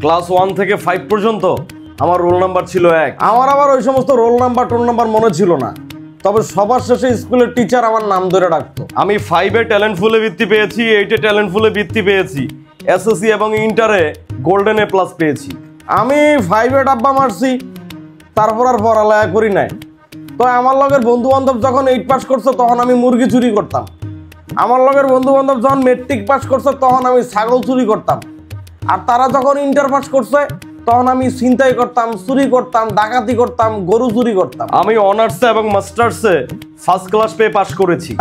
Class 1 থেকে 5 পর্যন্ত আমার রোল নাম্বার ছিল 1। আমার আবার ওই সমস্ত রোল নাম্বার মনে ছিল না, তবে সবার শেষে স্কুলের টিচার আমার নাম ধরে ডাকতো। আমি 5-এ ট্যালেন্টফুলে বৃত্তি পেয়েছি, 8-এ ট্যালেন্টফুলে বৃত্তি পেয়েছি, এসএসসি এবং ইন্টারে গোল্ডেন A+ পেয়েছি। আমি 5-এ ডাব্বা মারছি, তারপর আর পড়ালেখা করি নাই। তো আমার লগের বন্ধু বান্ধব যখন 8 পাস করছে তখন আমি মুরগি চুরি করতাম। আমার লগের বন্ধু বান্ধব যখন মেট্রিক পাস করছে তখন আমি ছাগল চুরি করতাম। আর তারা যখন ইন্টার পাস করছে তখন আমি ছিনতাই করতাম, চুরি করতাম, ডাকাতি করতাম, গরু চুরি করতাম। আমি অনার্সে এবং মাস্টার্সে ফার্স্ট ক্লাস পেয়ে পাস করেছি।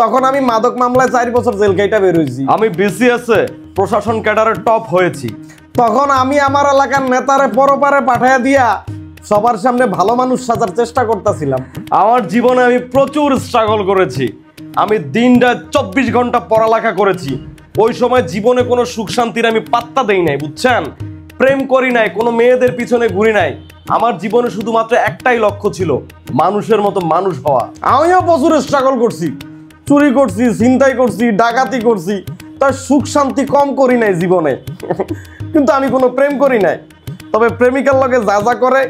তখন আমি মাদক মামলায় 4 বছর জেল কেটে বের হয়েছি। আমি বিসিএসে প্রশাসন ক্যাডারের টপ হয়েছি। তখন আমি আমার এলাকার নেতারে পরপারে পাঠাইয়া দিয়া সবার সামনে ভালো মানুষ সাজার চেষ্টা করতেছিলাম। আমার জীবনে আমি প্রচুর স্ট্রাগল করেছি। আমি দিনরাত 24 ঘন্টা পড়ালেখা করেছি। ওই সময় জীবনে কোনো সুখ শান্তির আমি পাত্তা দেই নাই, বুঝছেন? প্রেম করি নাই, কোনো মেয়েদের পিছনে ঘুরি নাই। আমার জীবনে শুধুমাত্র একটাই লক্ষ্য ছিল, মানুষের মতো মানুষ হওয়া। আমিও প্রচুর স্ট্রাগল করছি, চুরি করছি, ছিনতাই করছি, ডাকাতি করছি, তাই সুখ শান্তি কম করি নাই জীবনে। কিন্তু আমি কোনো প্রেম করি নাই, তবে প্রেমিকার লগে যা যা করে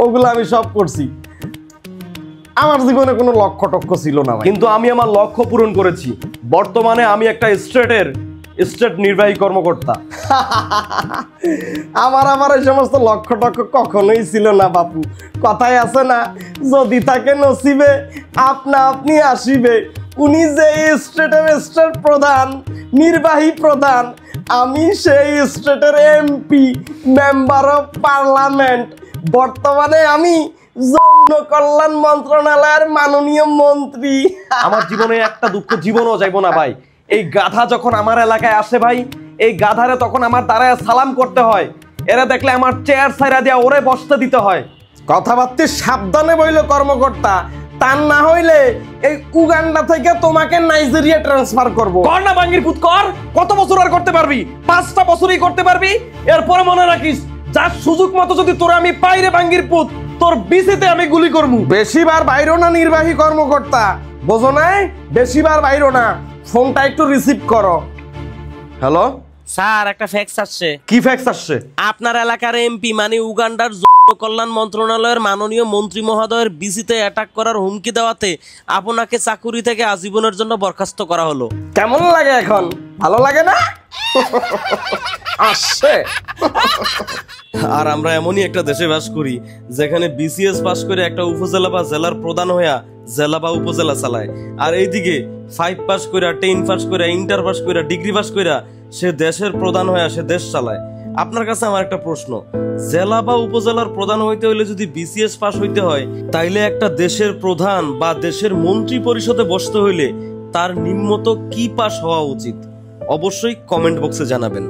ওগুলো আমি সব করছি। আমার জীবনে কোনো লক্ষ্য টক্ষ্য ছিল না, কিন্তু আমি আমার লক্ষ্য পূরণ করেছি। বর্তমানে আমি একটা স্টেট নির্বাহী কর্মকর্তা। আমার এই সমস্ত লক্ষ্য টক্ষ্য কখনোই ছিল না বাপু। কথাই আছে না, যদি থাকে নসিবে আপনা আপনি আসিবে। উনি যে স্টেটের স্টেট প্রধান, নির্বাহী প্রধান, আমি সেই স্টেটের এমপি, মেম্বার অফ পার্লামেন্ট। বর্তমানে আমি যৌন কল্যাণ মন্ত্রণালয়ের মাননীয় মন্ত্রী। আমার জীবনে একটা দুঃখ জীবনও যাইব না ভাই। এই গাধা যখন আমার এলাকায় আসে ভাই, এই গাধারে তখন আমার দাঁড়ায় সালাম করতে হয়। এরা দেখলে আমার চেয়ার ছাইরা দিয়া ওরে বসতে দিতে হয়। কথাবার্তা সাবধানে বইল কর্মকর্তা, তার না হইলে এই উগান্ডা থেকে তোমাকে নাইজেরিয়া ট্রান্সফার করব। কর না বাঙ্গির পুত, কর। কত বছর আর করতে পারবি? 5টা বছরই করতে পারবি। এরপরে মনে রাখিস, যার সুযোগ মতো যদি তোরা আমি পাই রে বাঙ্গির পুত, তোর বিসিতে আমি গুলি করবো। বেশিবার বাইরো না নির্বাহী কর্মকর্তা, বোঝো নাই? বেশিবার বাইরো না। ফোনটা একটু রিসিভ করো। হ্যালো স্যার, একটা ফ্যাক্স আসছে। কি ফ্যাক্স আসছে? আপনার এলাকার এমপি মানে উগান্ডার কল্যাণ মন্ত্রণালয়ের মাননীয় মন্ত্রী মহোদয়ের বিসিতে অ্যাটাক করার হুমকি দেওয়াতে আপনাকে চাকুরি থেকে আজীবনের জন্য বরখাস্ত করা হলো। কেমন লাগে এখন? ভালো লাগে না? আসছে। আর আমরা এমনই একটা দেশে বাস করি যেখানে বিসিএস পাস করে একটা উপজেলা বা জেলার প্রধান হইয়া জেলা বা উপজেলা চালায়, আর এইদিকে 5 পাস করে, 10 পাস করে, ইন্টার পাস করে, ডিগ্রি পাস করে সে দেশের প্রধান হইয়া সে দেশ চালায়। আপনার কাছে আমার একটা প্রশ্ন, জেলা বা উপজেলার প্রধান হইতে হইলে যদি বিসিএস পাস হইতে হয়, তাইলে একটা দেশের প্রধান বা দেশের মন্ত্রী পরিষদে বসতে হইলে তার নিম্নত কি পাস হওয়া উচিত? অবশ্যই কমেন্ট বক্সে জানাবেন।